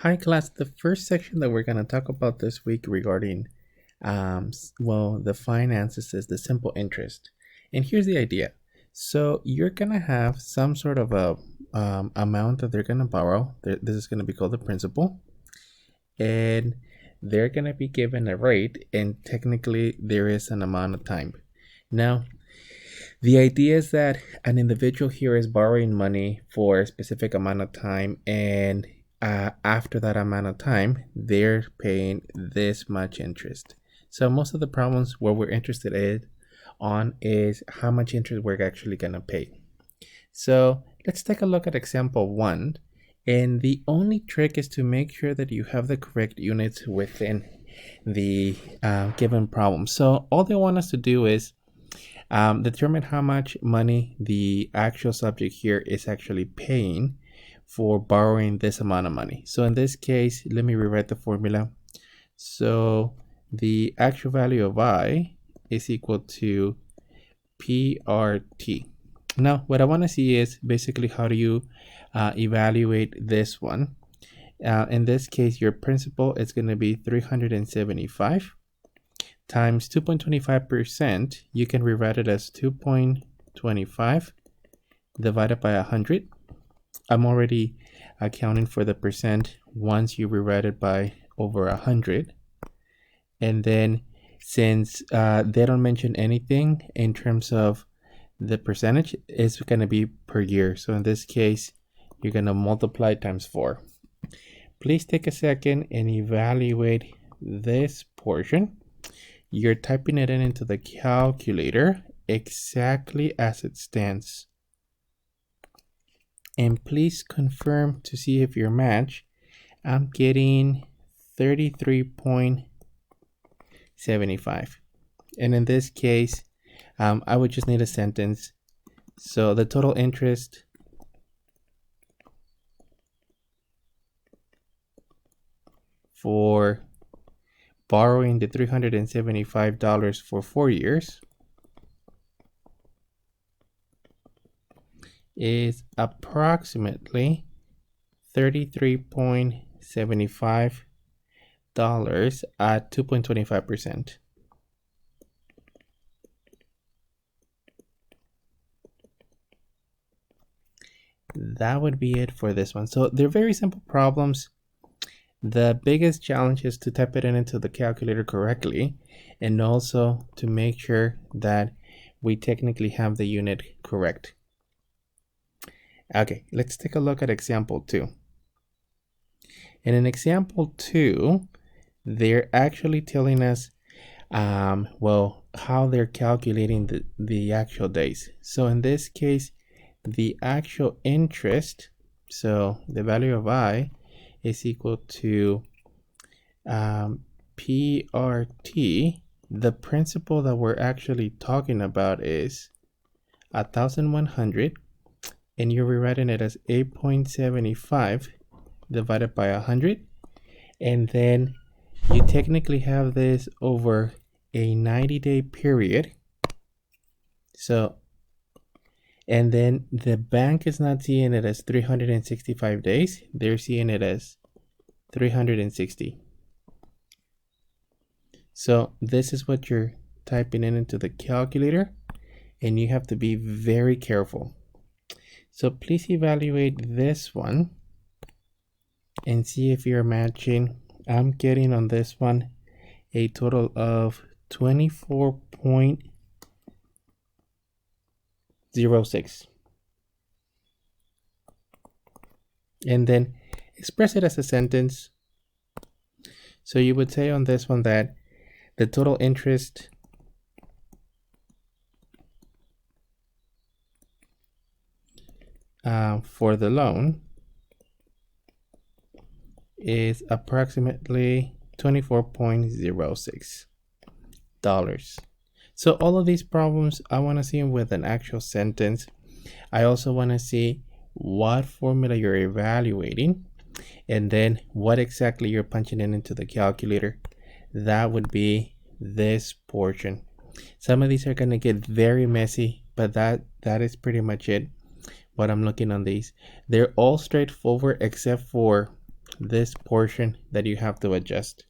Hi class, the first section that we're going to talk about this week regarding the finances is the simple interest. And here's the idea. So you're going to have some sort of a amount that they're going to borrow. This is going to be called the principal. And they're going to be given a rate, and technically there is an amount of time. Now, the idea is that an individual here is borrowing money for a specific amount of time, and after that amount of time, they're paying this much interest. So most of the problems what we're interested on is how much interest we're actually going to pay. So let's take a look at example 1. And the only trick is to make sure that you have the correct units within the given problem. So all they want us to do is determine how much money the actual subject here is actually paying for borrowing this amount of money. So in this case, let me rewrite the formula. So the actual value of I is equal to PRT. Now, what I want to see is basically how do you evaluate this one. In this case, your principal is going to be 375 times 2.25%. You can rewrite it as 2.25 divided by 100. I'm already accounting for the percent once you rewrite it by over 100. And then since they don't mention anything in terms of the percentage, it's going to be per year. So in this case, you're going to multiply times 4. Please take a second and evaluate this portion. You're typing it into the calculator exactly as it stands. And please confirm to see if you're matched. I'm getting 33.75. And in this case, I would just need a sentence. So the total interest for borrowing the $375 for 4 years is approximately $33.75 at 2.25%. That would be it for this one. So they're very simple problems. The biggest challenge is to type it into the calculator correctly, and also to make sure that we technically have the unit correct. Okay, let's take a look at example 2. And in example 2, they're actually telling us, how they're calculating the actual days. So in this case, the actual interest, so the value of I is equal to PRT. The principal that we're actually talking about is 1,100, and you're rewriting it as 8.75 divided by 100, and then you technically have this over a 90-day period. So, and then the bank is not seeing it as 365 days. They're seeing it as 360. So this is what you're typing into the calculator, and you have to be very careful. So please evaluate this one and see if you're matching. I'm getting on this one a total of 24.06. And then express it as a sentence. So you would say on this one that the total interest for the loan is approximately $24.06. So all of these problems, I want to see them with an actual sentence. I also want to see what formula you're evaluating, and then what exactly you're punching into the calculator. That would be this portion. Some of these are going to get very messy, but that is pretty much it. What I'm looking on these, they're all straightforward except for this portion that you have to adjust.